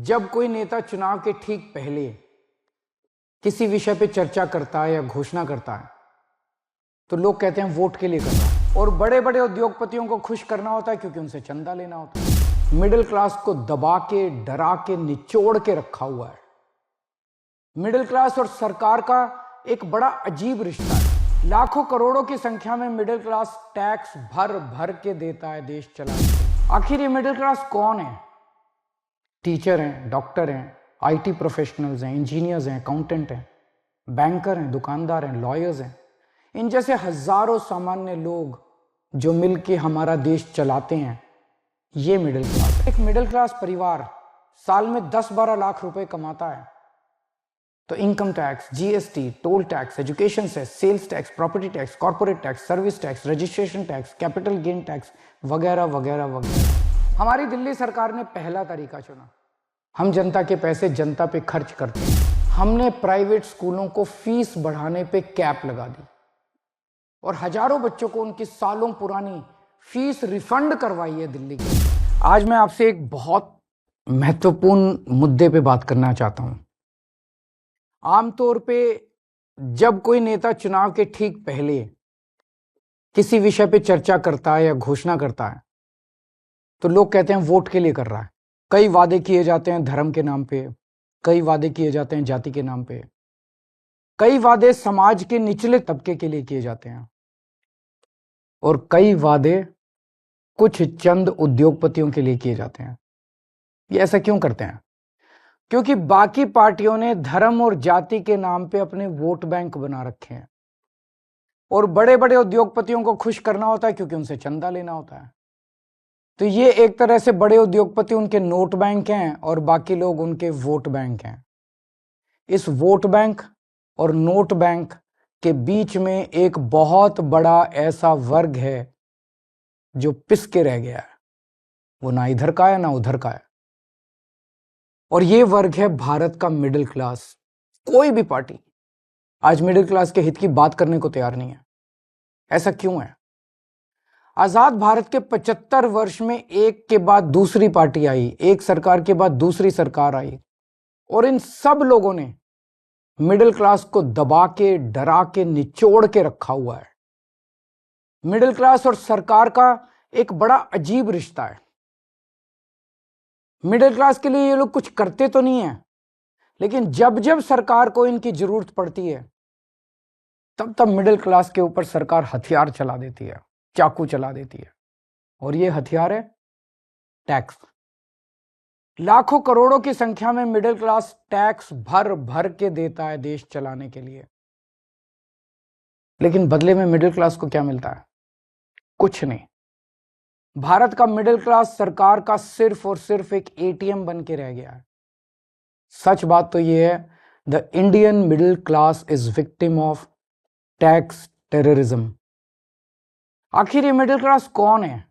जब कोई नेता चुनाव के ठीक पहले किसी विषय पे चर्चा करता है या घोषणा करता है तो लोग कहते हैं वोट के लिए कर रहा है। और बड़े बड़े उद्योगपतियों को खुश करना होता है क्योंकि उनसे चंदा लेना होता है। मिडिल क्लास को दबा के, डरा के, निचोड़ के रखा हुआ है। मिडिल क्लास और सरकार का एक बड़ा अजीब रिश्ता है। लाखों करोड़ों की संख्या में मिडिल क्लास टैक्स भर भर के देता है देश चलाने के। आखिर ये मिडिल क्लास कौन है? टीचर हैं, डॉक्टर हैं, आईटी प्रोफेशनल्स हैं, इंजीनियर्स हैं, अकाउंटेंट हैं, बैंकर हैं, दुकानदार हैं, लॉयर्स हैं। इन जैसे हजारों सामान्य लोग जो मिलके हमारा देश चलाते हैं, ये मिडिल क्लास। एक मिडिल क्लास परिवार साल में 10-12 लाख रुपए कमाता है तो income tax, GST, toll tax, education cess, sales tax, property tax, corporate tax, service tax, registration tax, capital gain tax वगैरह वगैरह वगैरह। हमारी दिल्ली सरकार ने पहला तरीका चुना। हम जनता के पैसे जनता पे खर्च करते हैं। हमने प्राइवेट स्कूलों को फीस बढ़ाने पे कैप लगा दी और हजारों बच्चों को उनकी सालों पुरानी फीस रिफंड करवाई है दिल्ली की। आज मैं आपसे एक बहुत महत्वपूर्ण मुद्दे पे बात करना चाहता हूं। आमतौर पे जब कोई नेता चुनाव के ठीक पहले किसी विषय पे चर्चा करता है या घोषणा करता है तो लोग कहते हैं वोट के लिए कर रहा है। कई वादे किए जाते हैं धर्म के नाम पे, कई वादे किए जाते हैं जाति के नाम पे, कई वादे समाज के निचले तबके के लिए किए जाते हैं और कई वादे कुछ चंद उद्योगपतियों के लिए किए जाते हैं। ये ऐसा क्यों करते हैं? क्योंकि बाकी पार्टियों ने धर्म और जाति के नाम पे अपने वोट बैंक बना रखे हैं और बड़े बड़े उद्योगपतियों को खुश करना होता है क्योंकि उनसे चंदा लेना होता है। तो ये एक तरह से बड़े उद्योगपति उनके नोट बैंक हैं और बाकी लोग उनके वोट बैंक हैं। इस वोट बैंक और नोट बैंक के बीच में एक बहुत बड़ा ऐसा वर्ग है जो पिस के रह गया है। वो ना इधर का है ना उधर का है और ये वर्ग है भारत का मिडिल क्लास। कोई भी पार्टी आज मिडिल क्लास के हित की बात करने को तैयार नहीं है। ऐसा क्यों है? आजाद भारत के 75 वर्ष में एक के बाद दूसरी पार्टी आई, एक सरकार के बाद दूसरी सरकार आई और इन सब लोगों ने मिडिल क्लास को दबा के, डरा के, निचोड़ के रखा हुआ है। मिडिल क्लास और सरकार का एक बड़ा अजीब रिश्ता है। मिडिल क्लास के लिए ये लोग कुछ करते तो नहीं है, लेकिन जब जब सरकार को इनकी जरूरत पड़ती है तब तब मिडिल क्लास के ऊपर सरकार हथियार चला देती है, चाकू चला देती है और ये हथियार है टैक्स। लाखों करोड़ों की संख्या में मिडिल क्लास टैक्स भर भर के देता है देश चलाने के लिए, लेकिन बदले में मिडिल क्लास को क्या मिलता है? कुछ नहीं। भारत का मिडिल क्लास सरकार का सिर्फ और सिर्फ एक एटीएम बन के रह गया है। सच बात तो यह है, the Indian middle class is victim of tax terrorism. आखिर ये मिडिल क्लास कौन है?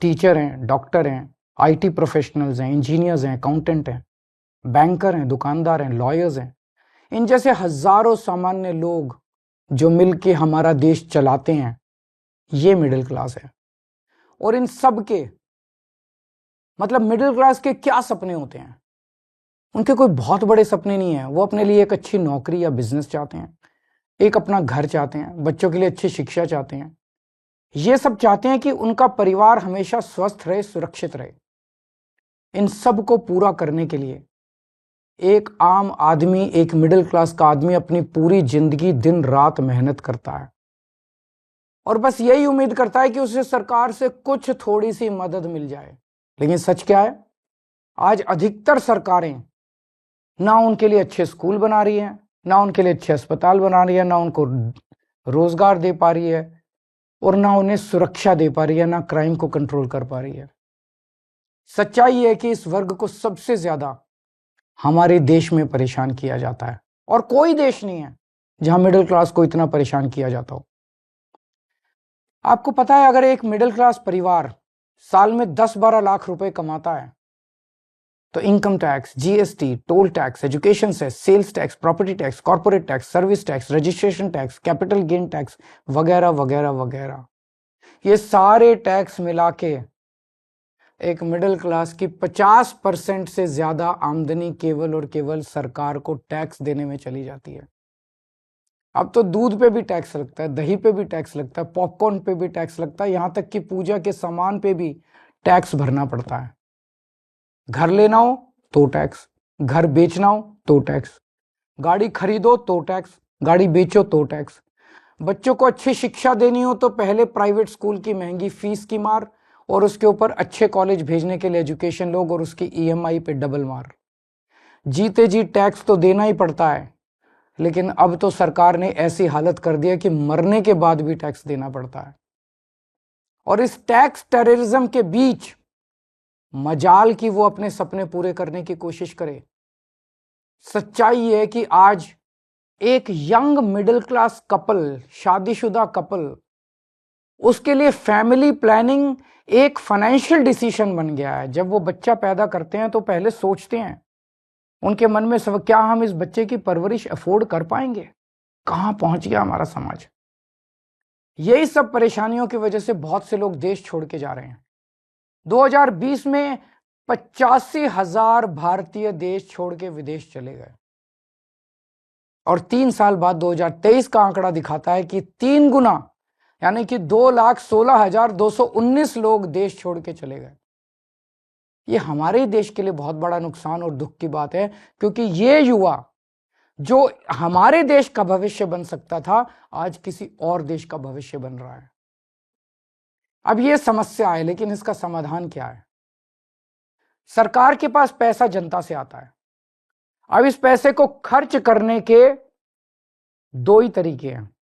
टीचर हैं, डॉक्टर हैं, आईटी प्रोफेशनल्स हैं, इंजीनियर्स हैं, अकाउंटेंट हैं, बैंकर हैं, दुकानदार हैं, लॉयर्स हैं। इन जैसे हजारों सामान्य लोग जो मिलके हमारा देश चलाते हैं, ये मिडिल क्लास है। और इन सब के मतलब मिडिल क्लास के क्या सपने होते हैं? उनके कोई बहुत बड़े सपने नहीं है। वो अपने लिए एक अच्छी नौकरी या बिजनेस चाहते हैं, एक अपना घर चाहते हैं, बच्चों के लिए अच्छी शिक्षा चाहते हैं। ये सब चाहते हैं कि उनका परिवार हमेशा स्वस्थ रहे, सुरक्षित रहे। इन सब को पूरा करने के लिए एक आम आदमी, एक मिडिल क्लास का आदमी अपनी पूरी जिंदगी दिन रात मेहनत करता है और बस यही उम्मीद करता है कि उसे सरकार से कुछ थोड़ी सी मदद मिल जाए। लेकिन सच क्या है? आज अधिकतर सरकारें ना उनके लिए अच्छे स्कूल बना रही हैं, ना उनके लिए अच्छे अस्पताल बना रही है, ना उनको रोजगार दे पा रही है और ना उन्हें सुरक्षा दे पा रही है, ना क्राइम को कंट्रोल कर पा रही है। सच्चाई है कि इस वर्ग को सबसे ज्यादा हमारे देश में परेशान किया जाता है और कोई देश नहीं है जहां मिडिल क्लास को इतना परेशान किया जाता हो। आपको पता है, अगर एक मिडिल क्लास परिवार साल में 10-12 लाख रुपए कमाता है तो income tax, GST, toll tax, education cess, sales tax, property tax, corporate tax, service tax, registration tax, capital gain tax वगैरह वगैरह वगैरह, ये सारे टैक्स मिला के एक मिडिल क्लास की 50% से ज्यादा आमदनी केवल और केवल सरकार को टैक्स देने में चली जाती है। अब तो दूध पे भी टैक्स लगता है, दही पे भी टैक्स लगता है, पॉपकॉर्न पे भी टैक्स लगता है, यहां तक कि पूजा के सामान पे भी टैक्स भरना पड़ता है। घर लेना हो तो टैक्स, घर बेचना हो तो टैक्स, गाड़ी खरीदो तो टैक्स, गाड़ी बेचो तो टैक्स, बच्चों को अच्छी शिक्षा देनी हो तो पहले प्राइवेट स्कूल की महंगी फीस की मार, और उसके ऊपर अच्छे कॉलेज भेजने के लिए एजुकेशन लोग और उसकी ईएमआई पे डबल मार। जीते जी टैक्स तो देना ही पड़ता है, लेकिन अब तो सरकार ने ऐसी हालत कर दी है कि मरने के बाद भी टैक्स देना पड़ता है। और इस टैक्स टेररिज्म के बीच मजाल की वो अपने सपने पूरे करने की कोशिश करे। सच्चाई है कि आज एक यंग मिडिल क्लास कपल, शादीशुदा कपल, उसके लिए फैमिली प्लानिंग एक फाइनेंशियल डिसीजन बन गया है। जब वो बच्चा पैदा करते हैं तो पहले सोचते हैं, उनके मन में सब, क्या हम इस बच्चे की परवरिश अफोर्ड कर पाएंगे? कहां पहुंच गया हमारा समाज? यही सब परेशानियों की वजह से बहुत से लोग देश छोड़ के जा रहे हैं। 2020 में 85,000 भारतीय देश छोड़ के विदेश चले गए, और 3 साल बाद 2023 का आंकड़ा दिखाता है कि 3 गुना, यानी कि 2,16,219 लोग देश छोड़ के चले गए। ये हमारे देश के लिए बहुत बड़ा नुकसान और दुख की बात है, क्योंकि ये युवा जो हमारे देश का भविष्य बन सकता था, आज किसी और देश का भविष्य बन रहा है। अब ये समस्या है, लेकिन इसका समाधान क्या है? सरकार के पास पैसा जनता से आता है। अब इस पैसे को खर्च करने के 2 ही तरीके हैं।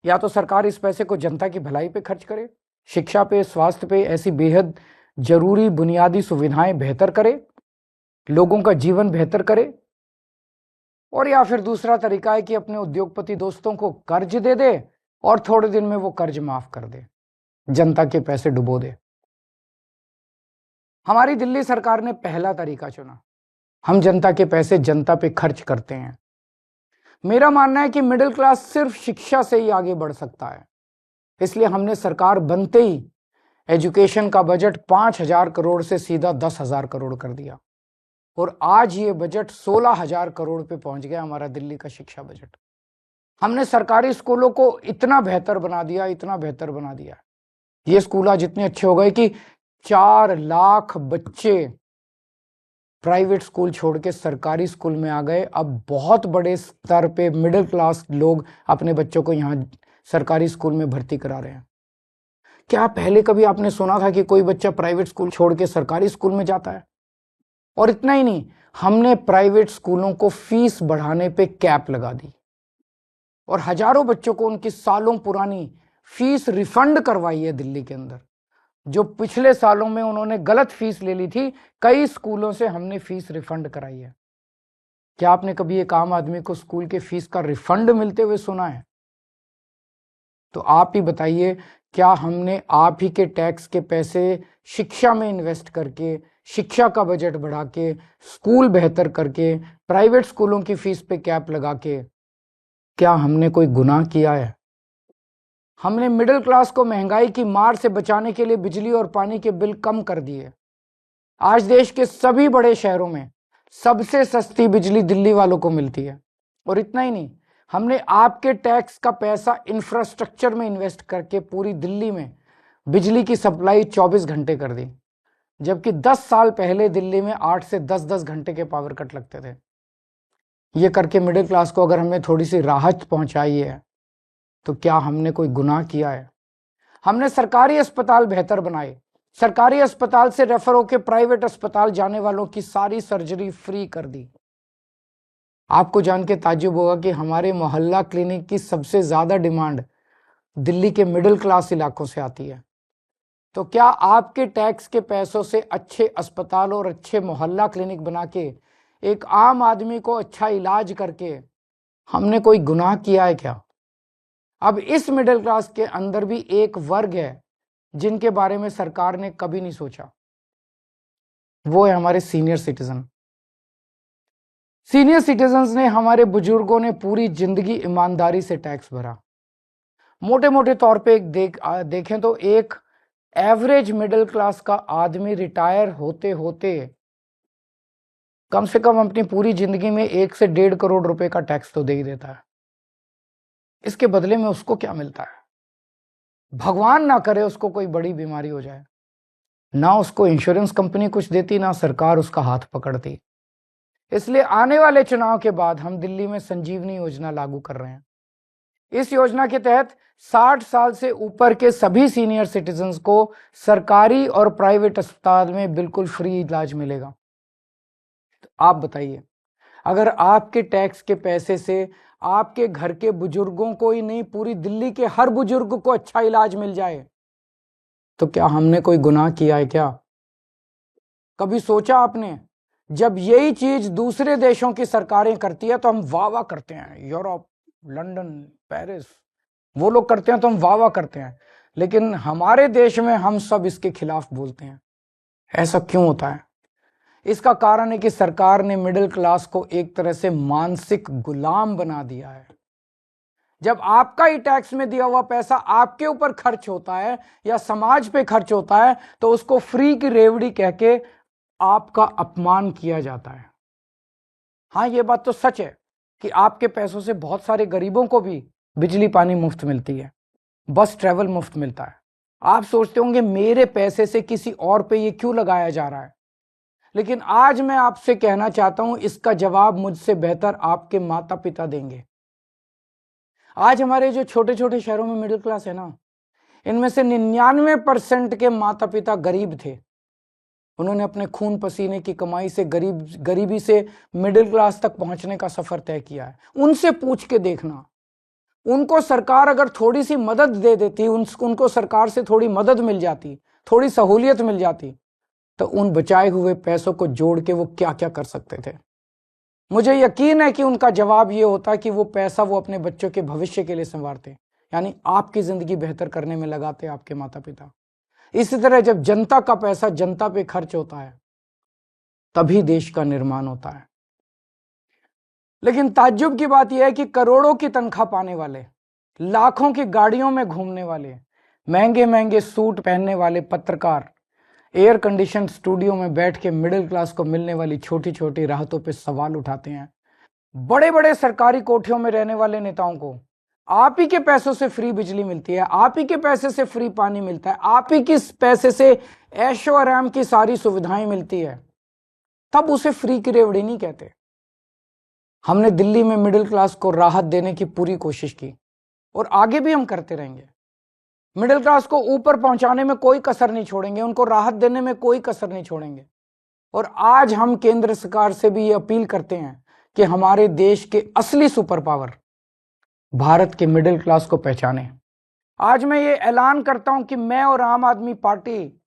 या तो सरकार इस पैसे को जनता की भलाई पे खर्च करे, शिक्षा पे, स्वास्थ्य पे, ऐसी बेहद जरूरी बुनियादी सुविधाएं बेहतर करे, लोगों का जीवन बेहतर करे। और या फिर दूसरा तरीका है कि अपने उद्योगपति दोस्तों को कर्ज दे दे और थोड़े दिन में वो कर्ज माफ कर दे, जनता के पैसे डुबो दे। हमारी दिल्ली सरकार ने पहला तरीका चुना। हम जनता के पैसे जनता पे खर्च करते हैं। मेरा मानना है कि मिडिल क्लास सिर्फ शिक्षा से ही आगे बढ़ सकता है, इसलिए हमने सरकार बनते ही एजुकेशन का बजट 5,000 करोड़ से सीधा 10,000 करोड़ कर दिया, और आज ये बजट 16,000 करोड़ पे पहुंच गया, हमारा दिल्ली का शिक्षा बजट। हमने सरकारी स्कूलों को इतना बेहतर बना दिया, इतना बेहतर बना दिया, ये स्कूल आज इतने अच्छे हो गए कि 4 लाख बच्चे प्राइवेट स्कूल छोड़ के सरकारी स्कूल में आ गए। अब बहुत बड़े स्तर पे मिडिल क्लास लोग अपने बच्चों को यहाँ सरकारी स्कूल में भर्ती करा रहे हैं। क्या पहले कभी आपने सुना था कि कोई बच्चा प्राइवेट स्कूल छोड़ के सरकारी स्कूल में जाता है? और इतना ही नहीं, हमने प्राइवेट स्कूलों को फीस बढ़ाने पे कैप लगा दी, और हजारों बच्चों को उनकी सालों पुरानी फीस रिफंड करवाई है दिल्ली के अंदर। जो पिछले सालों में उन्होंने गलत फीस ले ली थी, कई स्कूलों से हमने फीस रिफंड कराई है। क्या आपने कभी एक आम आदमी को स्कूल के फीस का रिफंड मिलते हुए सुना है? तो आप ही बताइए, क्या हमने आप ही के टैक्स के पैसे शिक्षा में इन्वेस्ट करके, शिक्षा का बजट बढ़ा के, स्कूल बेहतर करके, प्राइवेट स्कूलों की फीस पे कैप लगा के, क्या हमने कोई गुनाह किया है? हमने मिडिल क्लास को महंगाई की मार से बचाने के लिए बिजली और पानी के बिल कम कर दिए। आज देश के सभी बड़े शहरों में सबसे सस्ती बिजली दिल्ली वालों को मिलती है। और इतना ही नहीं, हमने आपके टैक्स का पैसा इंफ्रास्ट्रक्चर में इन्वेस्ट करके पूरी दिल्ली में बिजली की सप्लाई 24 घंटे कर दी, जबकि 10 साल पहले दिल्ली में 8 से 10-10 घंटे के पावर कट लगते थे। ये करके मिडिल क्लास को अगर हमने थोड़ी सी राहत पहुंचाई है, तो क्या हमने कोई गुनाह किया है? हमने सरकारी अस्पताल बेहतर बनाए, सरकारी अस्पताल से रेफर होकर प्राइवेट अस्पताल जाने वालों की सारी सर्जरी फ्री कर दी। आपको जान के ताज्जुब होगा कि हमारे मोहल्ला क्लिनिक की सबसे ज्यादा डिमांड दिल्ली के मिडिल क्लास इलाकों से आती है। तो क्या आपके टैक्स के पैसों से अच्छे अस्पताल और अच्छे मोहल्ला क्लिनिक बना के एक आम आदमी को अच्छा इलाज करके हमने कोई गुनाह किया है क्या? अब इस मिडिल क्लास के अंदर भी एक वर्ग है जिनके बारे में सरकार ने कभी नहीं सोचा, वो है हमारे सीनियर सिटीजन। सीनियर सिटीजन्स ने, हमारे बुजुर्गों ने पूरी जिंदगी ईमानदारी से टैक्स भरा। मोटे मोटे तौर पे देखें तो एक एवरेज मिडिल क्लास का आदमी रिटायर होते होते कम से कम अपनी पूरी जिंदगी में 1 से 1.5 करोड़ रुपए का टैक्स तो दे ही देता है। इसके बदले में उसको क्या मिलता है? भगवान ना करे उसको कोई बड़ी बीमारी हो जाए, ना उसको इंश्योरेंस कंपनी कुछ देती, ना सरकार उसका हाथ पकड़ती। इसलिए आने वाले चुनाव के बाद हम दिल्ली में संजीवनी योजना लागू कर रहे हैं। इस योजना के तहत 60 साल से ऊपर के सभी सीनियर सिटीजन्स को सरकारी और प्राइवेट अस्पताल में बिल्कुल फ्री इलाज मिलेगा। तो आप बताइए, अगर आपके टैक्स के पैसे से आपके घर के बुजुर्गों को ही नहीं, पूरी दिल्ली के हर बुजुर्ग को अच्छा इलाज मिल जाए, तो क्या हमने कोई गुनाह किया है क्या? कभी सोचा आपने? जब यही चीज दूसरे देशों की सरकारें करती है तो हम वाह वाह करते हैं, यूरोप, लंदन, पेरिस, वो लोग करते हैं तो हम वाह वाह करते हैं, लेकिन हमारे देश में हम सब इसके खिलाफ बोलते हैं। ऐसा क्यों होता है? इसका कारण है कि सरकार ने मिडिल क्लास को एक तरह से मानसिक गुलाम बना दिया है। जब आपका ही टैक्स में दिया हुआ पैसा आपके ऊपर खर्च होता है या समाज पे खर्च होता है, तो उसको फ्री की रेवड़ी कह के आपका अपमान किया जाता है। हाँ, ये बात तो सच है कि आपके पैसों से बहुत सारे गरीबों को भी बिजली पानी मुफ्त मिलती है, बस ट्रैवल मुफ्त मिलता है। आप सोचते होंगे मेरे पैसे से किसी और पे ये क्यों लगाया जा रहा है, लेकिन आज मैं आपसे कहना चाहता हूं, इसका जवाब मुझसे बेहतर आपके माता पिता देंगे। आज हमारे जो छोटे छोटे शहरों में मिडिल क्लास है ना, इनमें से 99% के माता पिता गरीब थे। उन्होंने अपने खून पसीने की कमाई से गरीबी से मिडिल क्लास तक पहुंचने का सफर तय किया है। उनसे पूछ के देखना, उनको सरकार अगर थोड़ी सी मदद दे देती, उनको सरकार से थोड़ी मदद मिल जाती, थोड़ी सहूलियत मिल जाती, तो उन बचाए हुए पैसों को जोड़ के वो क्या क्या कर सकते थे। मुझे यकीन है कि उनका जवाब ये होता कि वो पैसा वो अपने बच्चों के भविष्य के लिए संवारते, यानी आपकी जिंदगी बेहतर करने में लगाते आपके माता पिता। इसी तरह जब जनता का पैसा जनता पे खर्च होता है, तभी देश का निर्माण होता है। लेकिन ताज्जुब की बात यह है कि करोड़ों की तनख्वाह पाने वाले, लाखों की गाड़ियों में घूमने वाले, महंगे महंगे सूट पहनने वाले पत्रकार एयर कंडीशन स्टूडियो में बैठ के मिडिल क्लास को मिलने वाली छोटी छोटी राहतों पे सवाल उठाते हैं। बड़े बड़े सरकारी कोठियों में रहने वाले नेताओं को आप ही के पैसों से फ्री बिजली मिलती है, आप ही के पैसे से फ्री पानी मिलता है, आप ही के पैसे से ऐशो आराम की सारी सुविधाएं मिलती है, तब उसे फ्री की रेवड़ी नहीं कहते। हमने दिल्ली में मिडिल क्लास को राहत देने की पूरी कोशिश की और आगे भी हम करते रहेंगे। मिडिल क्लास को ऊपर पहुंचाने में कोई कसर नहीं छोड़ेंगे, उनको राहत देने में कोई कसर नहीं छोड़ेंगे। और आज हम केंद्र सरकार से भी ये अपील करते हैं कि हमारे देश के असली सुपर पावर भारत के मिडिल क्लास को पहचाने। आज मैं ये ऐलान करता हूं कि मैं और आम आदमी पार्टी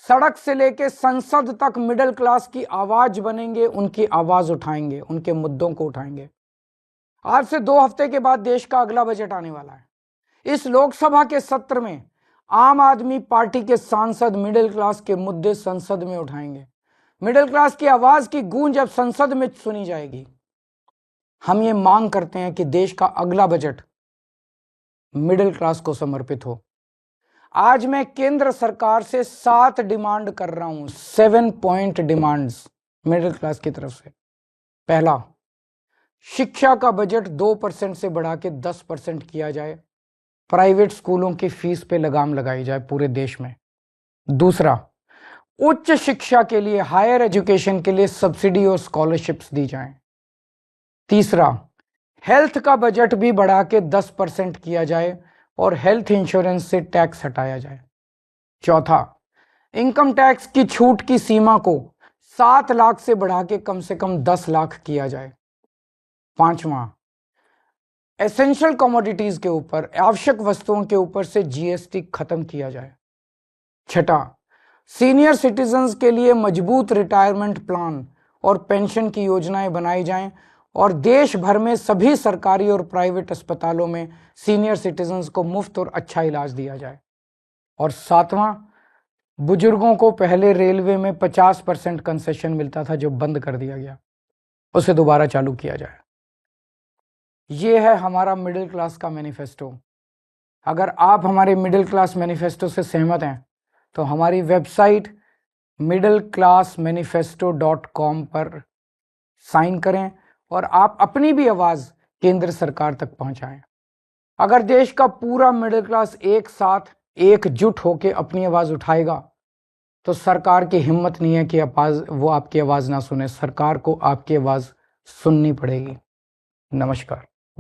सड़क से लेके संसद तक मिडिल क्लास की आवाज बनेंगे, उनकी आवाज उठाएंगे, उनके मुद्दों को उठाएंगे। आज से 2 हफ्ते के बाद देश का अगला बजट आने वाला है। इस लोकसभा के सत्र में आम आदमी पार्टी के सांसद मिडिल क्लास के मुद्दे संसद में उठाएंगे। मिडिल क्लास की आवाज की गूंज अब संसद में सुनी जाएगी। हम ये मांग करते हैं कि देश का अगला बजट मिडिल क्लास को समर्पित हो। आज मैं केंद्र सरकार से 7 डिमांड कर रहा हूं, 7 पॉइंट डिमांड्स मिडिल क्लास की तरफ से। पहला, शिक्षा का बजट 2% से बढ़ा के 10% किया जाए, प्राइवेट स्कूलों की फीस पे लगाम लगाई जाए पूरे देश में। दूसरा, उच्च शिक्षा के लिए, हायर एजुकेशन के लिए सब्सिडी और स्कॉलरशिप्स दी जाएं। तीसरा, हेल्थ का बजट भी बढ़ा के 10% किया जाए और हेल्थ इंश्योरेंस से टैक्स हटाया जाए। चौथा, इनकम टैक्स की छूट की सीमा को 7 लाख से बढ़ा के कम से कम 10 लाख किया जाए। पांचवा, एसेंशियल कमोडिटीज के ऊपर, आवश्यक वस्तुओं के ऊपर से जीएसटी खत्म किया जाए। छठा, सीनियर सिटीजन्स के लिए मजबूत रिटायरमेंट प्लान और पेंशन की योजनाएं बनाई जाएं और देश भर में सभी सरकारी और प्राइवेट अस्पतालों में सीनियर सिटीजन्स को मुफ्त और अच्छा इलाज दिया जाए। और सातवां, बुजुर्गों को पहले रेलवे में 50% कंसेशन मिलता था जो बंद कर दिया गया, उसे दोबारा चालू किया जाए। ये है हमारा मिडिल क्लास का मैनिफेस्टो। अगर आप हमारे मिडिल क्लास मैनिफेस्टो से सहमत हैं तो हमारी वेबसाइट middleclassmanifesto.com पर साइन करें और आप अपनी भी आवाज केंद्र सरकार तक पहुंचाएं। अगर देश का पूरा मिडिल क्लास एक साथ एकजुट होकर अपनी आवाज उठाएगा तो सरकार की हिम्मत नहीं है कि वो आपकी आवाज ना सुने। सरकार को आपकी आवाज सुननी पड़ेगी। नमस्कार।